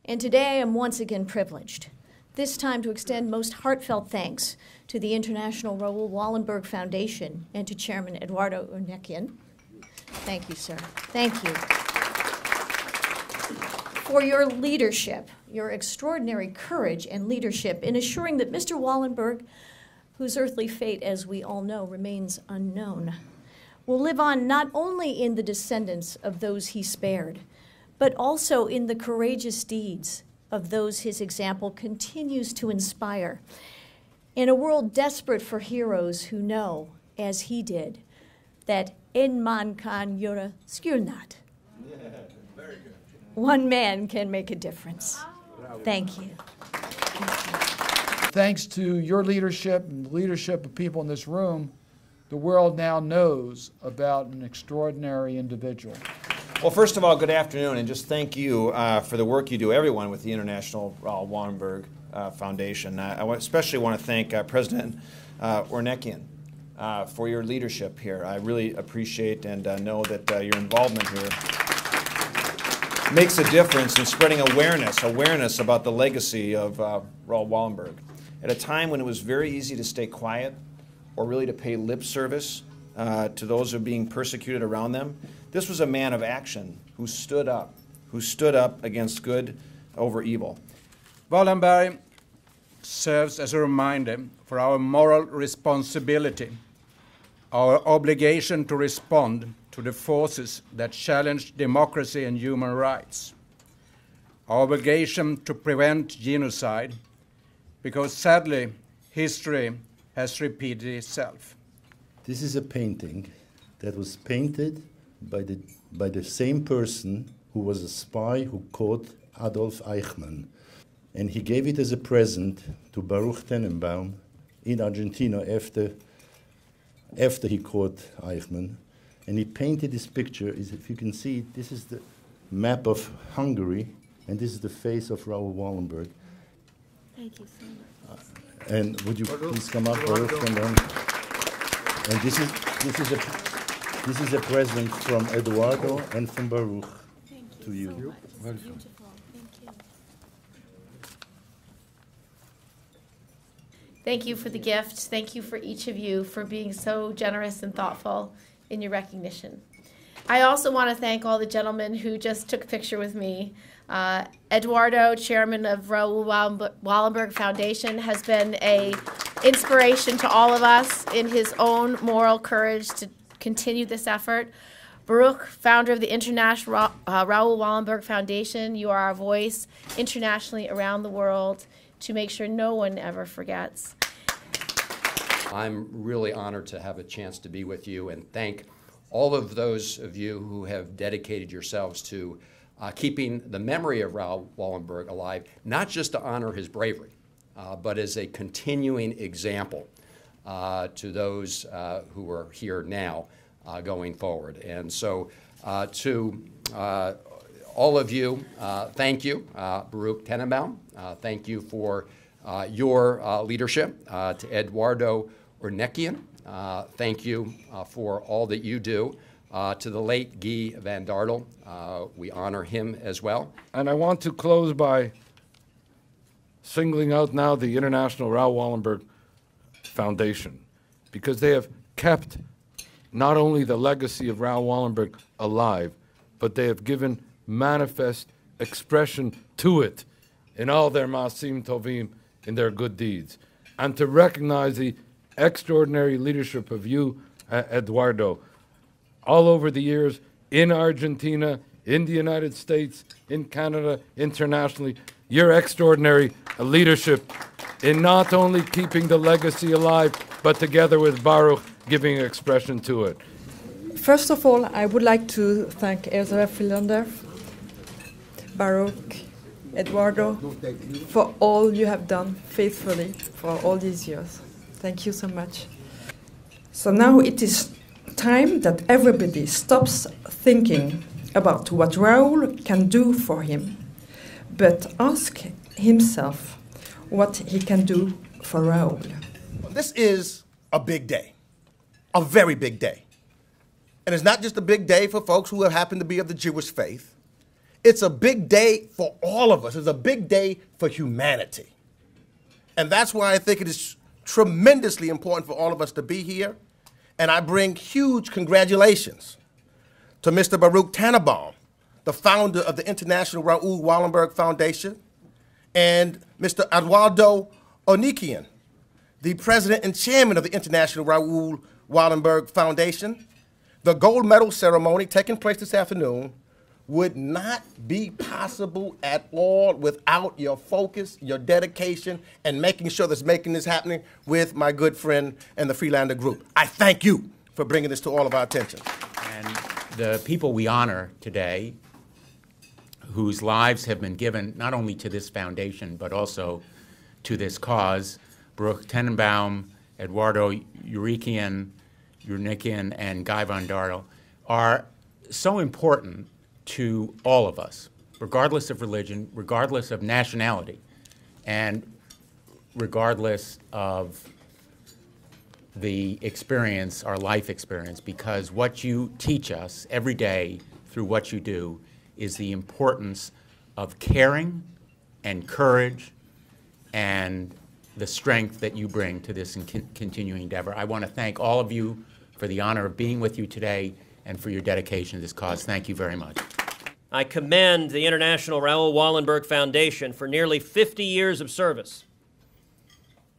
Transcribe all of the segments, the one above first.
And today I am once again privileged, this time to extend most heartfelt thanks to the International Raoul Wallenberg Foundation and to Chairman Eduardo Urnekian. Thank you, sir. Thank you. For your leadership, your extraordinary courage and leadership in assuring that Mr. Wallenberg, whose earthly fate, as we all know, remains unknown, will live on not only in the descendants of those he spared, but also in the courageous deeds of those his example continues to inspire. In a world desperate for heroes who know, as he did, that en man kan göra skillnad. One man can make a difference. Thank you. Thanks to your leadership and the leadership of people in this room, the world now knows about an extraordinary individual. Well, first of all, good afternoon, and just thank you for the work you do, everyone, with the International Raoul Wallenberg Foundation. I especially want to thank President Urnekian for your leadership here. I really appreciate and know that your involvement here makes a difference in spreading awareness about the legacy of Raoul Wallenberg. At a time when it was very easy to stay quiet or really to pay lip service to those who are being persecuted around them, this was a man of action who stood up against good over evil. Wallenberg serves as a reminder for our moral responsibility, our obligation to respond to the forces that challenge democracy and human rights, our obligation to prevent genocide, because sadly, history has repeated itself. This is a painting that was painted by the same person who was a spy who caught Adolf Eichmann. And he gave it as a present to Baruch Tenembaum in Argentina after he caught Eichmann. And he painted this picture. If you can see, this is the map of Hungary, and this is the face of Raoul Wallenberg. Thank you so much. And would you please come up, Baruch? And this is a present from Eduardo and from Baruch to you. So much. Beautiful. Thank you. Thank you for the gift. Thank you for each of you for being so generous and thoughtful in your recognition. I also want to thank all the gentlemen who just took a picture with me. Eduardo, chairman of Raoul Wallenberg Foundation, has been an inspiration to all of us in his own moral courage to continue this effort. Baruch, founder of the International Raoul Wallenberg Foundation, you are our voice internationally around the world to make sure no one ever forgets. I'm really honored to have a chance to be with you and thank all of those of you who have dedicated yourselves to keeping the memory of Raoul Wallenberg alive, not just to honor his bravery, but as a continuing example to those who are here now going forward. And so to all of you, thank you. Baruch Tenembaum, thank you for your leadership. To Eduardo Urnekian, thank you for all that you do. To the late Guy van Dartel, we honor him as well. And I want to close by singling out now the International Raoul Wallenberg Foundation, because they have kept not only the legacy of Raoul Wallenberg alive, but they have given manifest expression to it in all their Maasim Tovim, in their good deeds. And to recognize the extraordinary leadership of you, Eduardo, all over the years, in Argentina, in the United States, in Canada, internationally, your extraordinary leadership in not only keeping the legacy alive, but together with Baruch, giving expression to it. First of all, I would like to thank Ezra Philander, Baruch, Eduardo, for all you have done faithfully for all these years. Thank you so much. So now it is time that everybody stops thinking about what Raoul can do for him, but ask himself what he can do for Raoul. This is a big day, a very big day. And it's not just a big day for folks who happen to be of the Jewish faith. It's a big day for all of us. It's a big day for humanity. And that's why I think it is tremendously important for all of us to be here. And I bring huge congratulations to Mr. Baruch Tenembaum, the founder of the International Raoul Wallenberg Foundation, and Mr. Eduardo Onikian, the president and chairman of the International Raoul Wallenberg Foundation. The gold medal ceremony taking place this afternoon would not be possible at all without your focus, your dedication, and making sure that's making this happening with my good friend and the Freelander Group. I thank you for bringing this to all of our attention. And the people we honor today, whose lives have been given not only to this foundation, but also to this cause, Baruch Tenembaum, Eduardo Urikian, and Guy von Dartel, are so important to all of us, regardless of religion, regardless of nationality, and regardless of the experience, our life experience, because what you teach us every day through what you do is the importance of caring and courage and the strength that you bring to this continuing endeavor. I want to thank all of you for the honor of being with you today and for your dedication to this cause. Thank you very much. I commend the International Raoul Wallenberg Foundation for nearly 50 years of service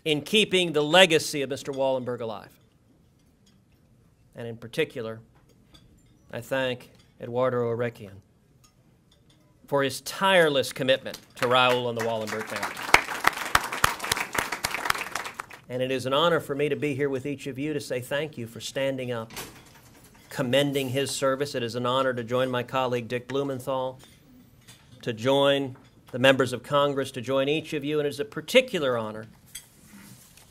in keeping the legacy of Mr. Wallenberg alive. And in particular, I thank Eduardo Urikian for his tireless commitment to Raoul and the Wallenberg family. And it is an honor for me to be here with each of you to say thank you for standing up, commending his service. It is an honor to join my colleague Dick Blumenthal, to join the members of Congress, to join each of you. And it is a particular honor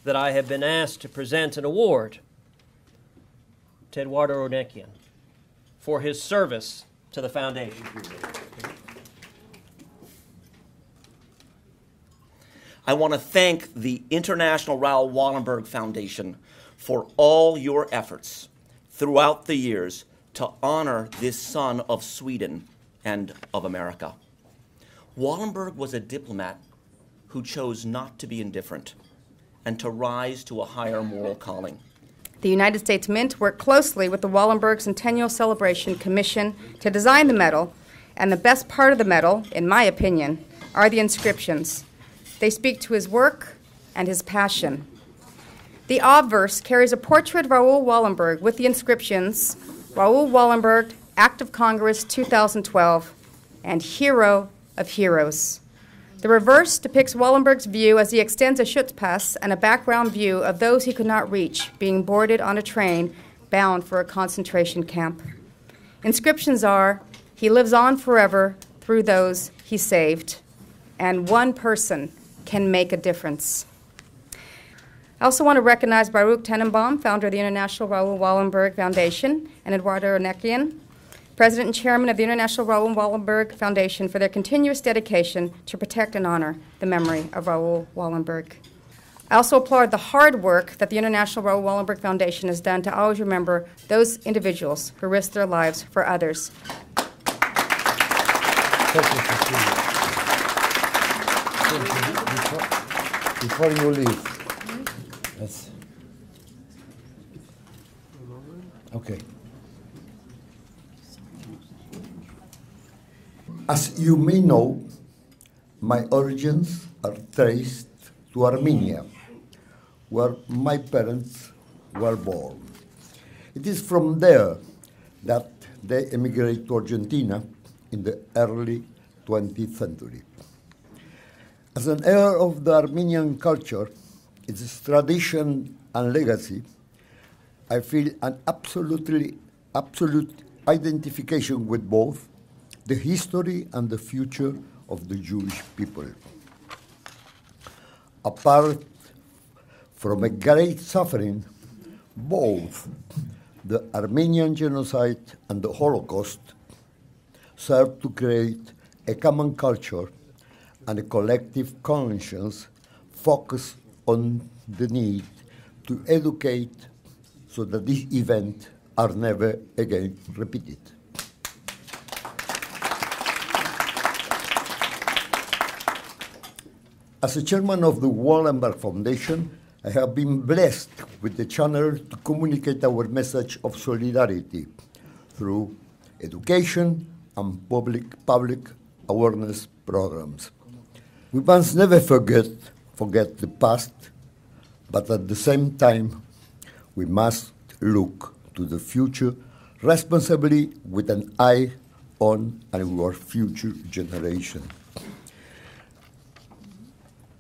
that I have been asked to present an award to Eduardo Urikian for his service to the foundation. I want to thank the International Raoul Wallenberg Foundation for all your efforts throughout the years to honor this son of Sweden and of America. Wallenberg was a diplomat who chose not to be indifferent and to rise to a higher moral calling. The United States Mint worked closely with the Wallenberg Centennial Celebration Commission to design the medal, and the best part of the medal, in my opinion, are the inscriptions. They speak to his work and his passion. The obverse carries a portrait of Raoul Wallenberg with the inscriptions, Raoul Wallenberg, Act of Congress 2012, and Hero of Heroes. The reverse depicts Wallenberg's view as he extends a Schutzpass and a background view of those he could not reach being boarded on a train bound for a concentration camp. Inscriptions are, he lives on forever through those he saved, and one person can make a difference. I also want to recognize Baruch Tenembaum, founder of the International Raoul Wallenberg Foundation, and Eduardo Urikian, president and chairman of the International Raoul Wallenberg Foundation, for their continuous dedication to protect and honor the memory of Raoul Wallenberg. I also applaud the hard work that the International Raoul Wallenberg Foundation has done to always remember those individuals who risked their lives for others. Before you leave, let's. Okay. As you may know, my origins are traced to Armenia, where my parents were born. It is from there that they emigrated to Argentina in the early 20th century. As an heir of the Armenian culture, its tradition and legacy, I feel an absolute identification with both the history and the future of the Jewish people. Apart from a great suffering, both the Armenian genocide and the Holocaust served to create a common culture and a collective conscience focused on the need to educate so that these events are never again repeated. As a chairman of the Wallenberg Foundation, I have been blessed with the channel to communicate our message of solidarity through education and public awareness programs. We must never forget the past, but at the same time, we must look to the future responsibly with an eye on our future generation.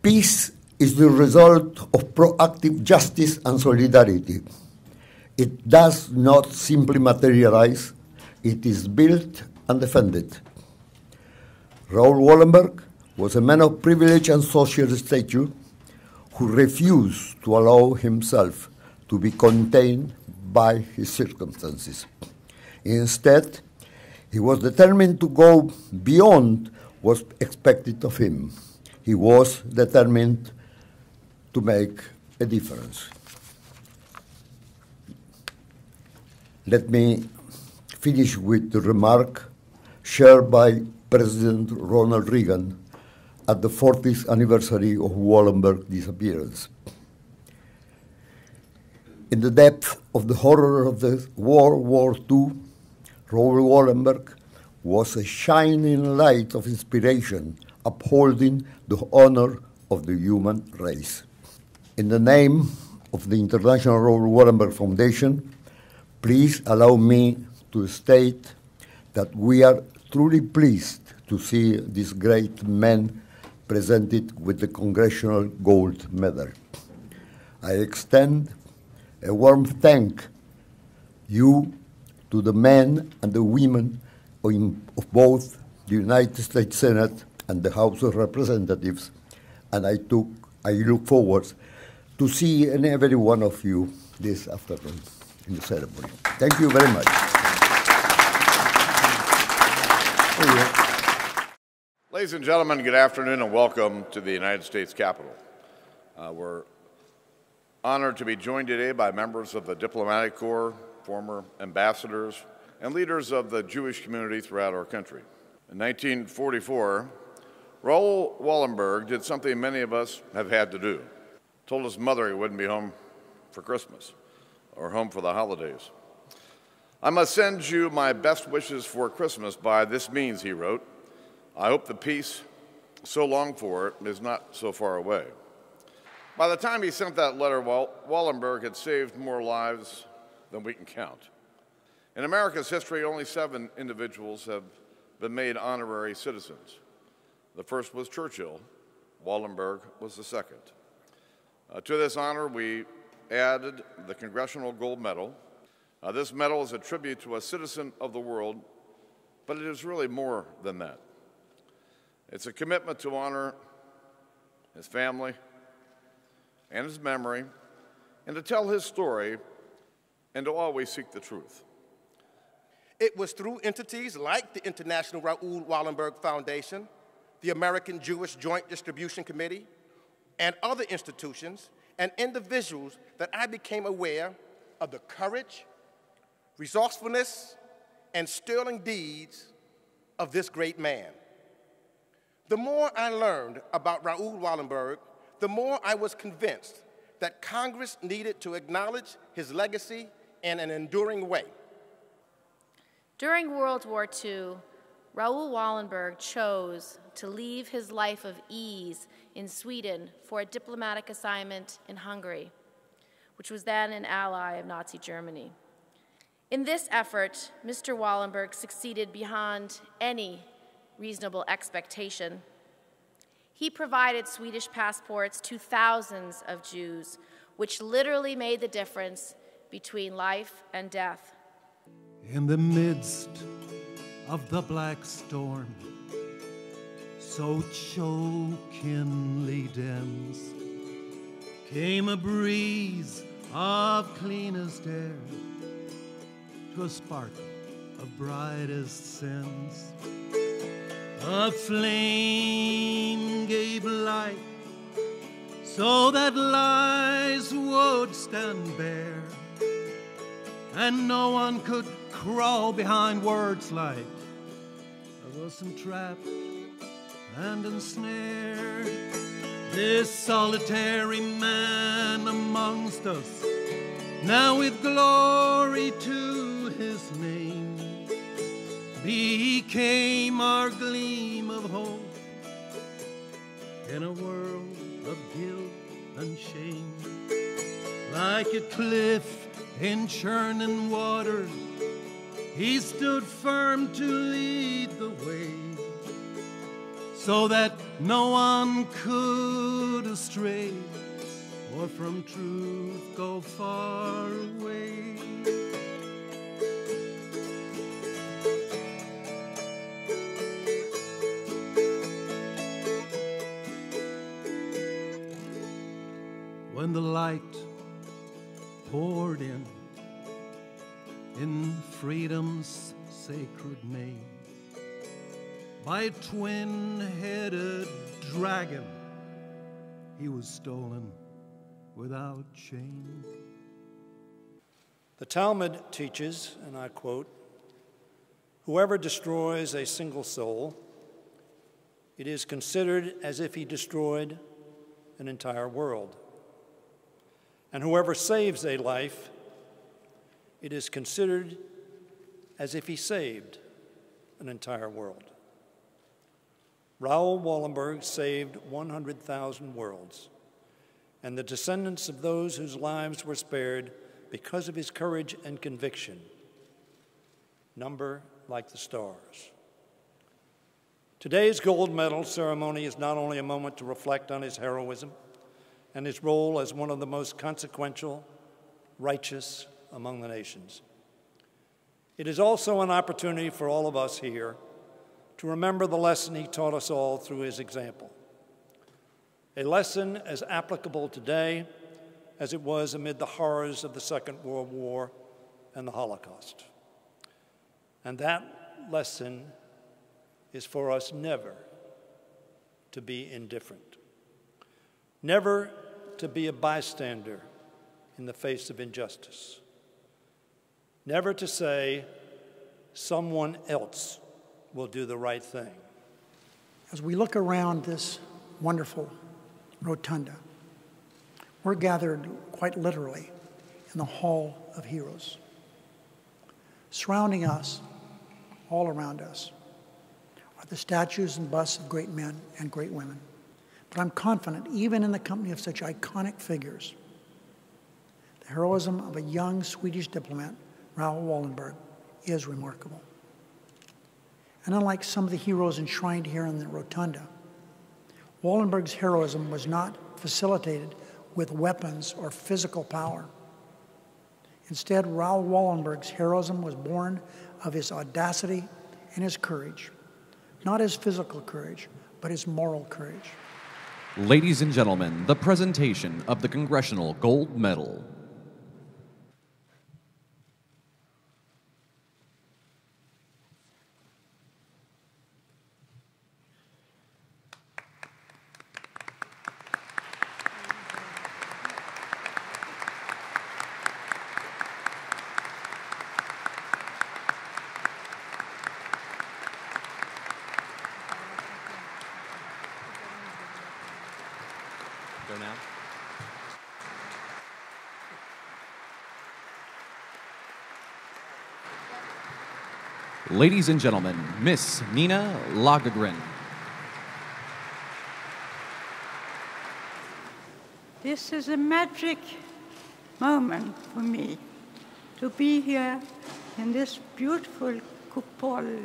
Peace is the result of proactive justice and solidarity. It does not simply materialize, it is built and defended. Raoul Wallenberg was a man of privilege and social stature who refused to allow himself to be contained by his circumstances. Instead, he was determined to go beyond what was expected of him. He was determined to make a difference. Let me finish with the remark shared by President Ronald Reagan at the 40th anniversary of Wallenberg's disappearance. In the depth of the horror of the World War II, Raoul Wallenberg was a shining light of inspiration, upholding the honor of the human race. In the name of the International Raoul Wallenberg Foundation, please allow me to state that we are truly pleased to see this great man presented with the Congressional Gold Medal. I extend a warm thank you to the men and the women of both the United States Senate and the House of Representatives, and I look forward to see every one of you this afternoon in the ceremony. Thank you very much. Ladies and gentlemen, good afternoon and welcome to the United States Capitol. We're honored to be joined today by members of the Diplomatic Corps, former ambassadors, and leaders of the Jewish community throughout our country. In 1944, Raoul Wallenberg did something many of us have had to do. Told his mother he wouldn't be home for Christmas or home for the holidays. "I must send you my best wishes for Christmas by this means," he wrote. "I hope the peace so longed for is not so far away." By the time he sent that letter, Wallenberg had saved more lives than we can count. In America's history, only 7 individuals have been made honorary citizens. The first was Churchill. Wallenberg was the second. To this honor, we added the Congressional Gold Medal. This medal is a tribute to a citizen of the world, but it is really more than that. It's a commitment to honor his family and his memory, and to tell his story, and to always seek the truth. It was through entities like the International Raoul Wallenberg Foundation, the American Jewish Joint Distribution Committee, and other institutions and individuals that I became aware of the courage, resourcefulness, and sterling deeds of this great man. The more I learned about Raoul Wallenberg, the more I was convinced that Congress needed to acknowledge his legacy in an enduring way. During World War II, Raoul Wallenberg chose to leave his life of ease in Sweden for a diplomatic assignment in Hungary, which was then an ally of Nazi Germany. In this effort, Mr. Wallenberg succeeded beyond any reasonable expectation. He provided Swedish passports to thousands of Jews, which literally made the difference between life and death. In the midst of the black storm, so chokingly dense, came a breeze of cleanest air to a spark of brightest sense. A flame gave light so that lies would stand bare, and no one could crawl behind words like there was some trapped and ensnared. this solitary man amongst us, now with glory to his name, became our gleam of hope in a world of guilt and shame. Like a cliff in churning waters, he stood firm to lead the way, so that no one could astray or from truth go far away. When the light poured in freedom's sacred name, by a twin-headed dragon, he was stolen without shame. The Talmud teaches, and I quote, "Whoever destroys a single soul, it is considered as if he destroyed an entire world. And whoever saves a life, it is considered as if he saved an entire world." Raoul Wallenberg saved 100,000 worlds, and the descendants of those whose lives were spared because of his courage and conviction number like the stars. Today's gold medal ceremony is not only a moment to reflect on his heroism and his role as one of the most consequential, righteous among the nations. It is also an opportunity for all of us here to remember the lesson he taught us all through his example. A lesson as applicable today as it was amid the horrors of the Second World War and the Holocaust. And that lesson is for us never to be indifferent, never to be a bystander in the face of injustice, never to say someone else will do the right thing. As we look around this wonderful rotunda, we're gathered quite literally in the Hall of Heroes. Surrounding us, all around us, are the statues and busts of great men and great women. But I'm confident, even in the company of such iconic figures, the heroism of a young Swedish diplomat, Raoul Wallenberg, is remarkable. And unlike some of the heroes enshrined here in the rotunda, Wallenberg's heroism was not facilitated with weapons or physical power. Instead, Raoul Wallenberg's heroism was born of his audacity and his courage. Not his physical courage, but his moral courage. Ladies and gentlemen, the presentation of the Congressional Gold Medal. Go now. Ladies and gentlemen, Miss Nina Lagergren. This is a magic moment for me to be here in this beautiful cupola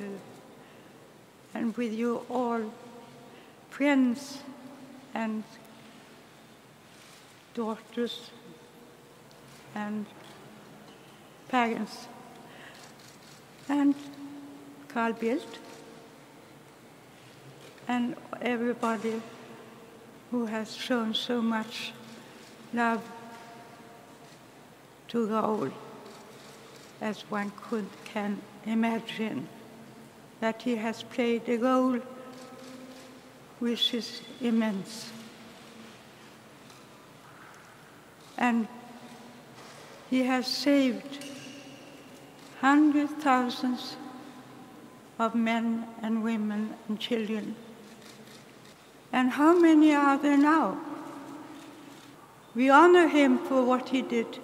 and with you all, friends and daughters and parents, and Carl Bildt, and everybody who has shown so much love to Raoul, as one can imagine that he has played a role which is immense. And he has saved hundreds of thousands of men and women and children. And how many are there now? We honor him for what he did,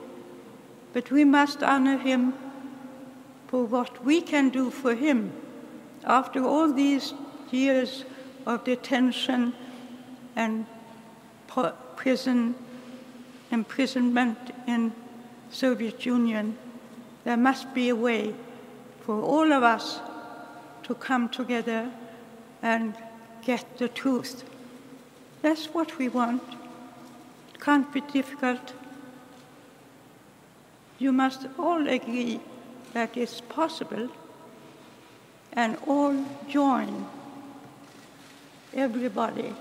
but we must honor him for what we can do for him after all these years of detention and imprisonment in Soviet Union. There must be a way for all of us to come together and get the truth. That's what we want. It can't be difficult. You must all agree that it's possible and all join, everybody,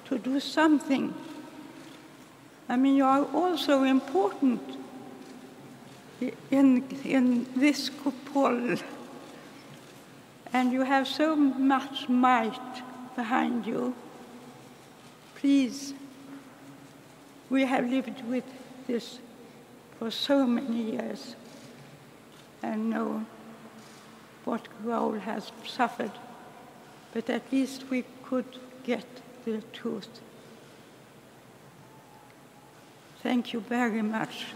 to do something. I mean, you are also important in this cupola, and you have so much might behind you. Please, we have lived with this for so many years and know what Raoul has suffered, but at least we could get the truth. Thank you very much.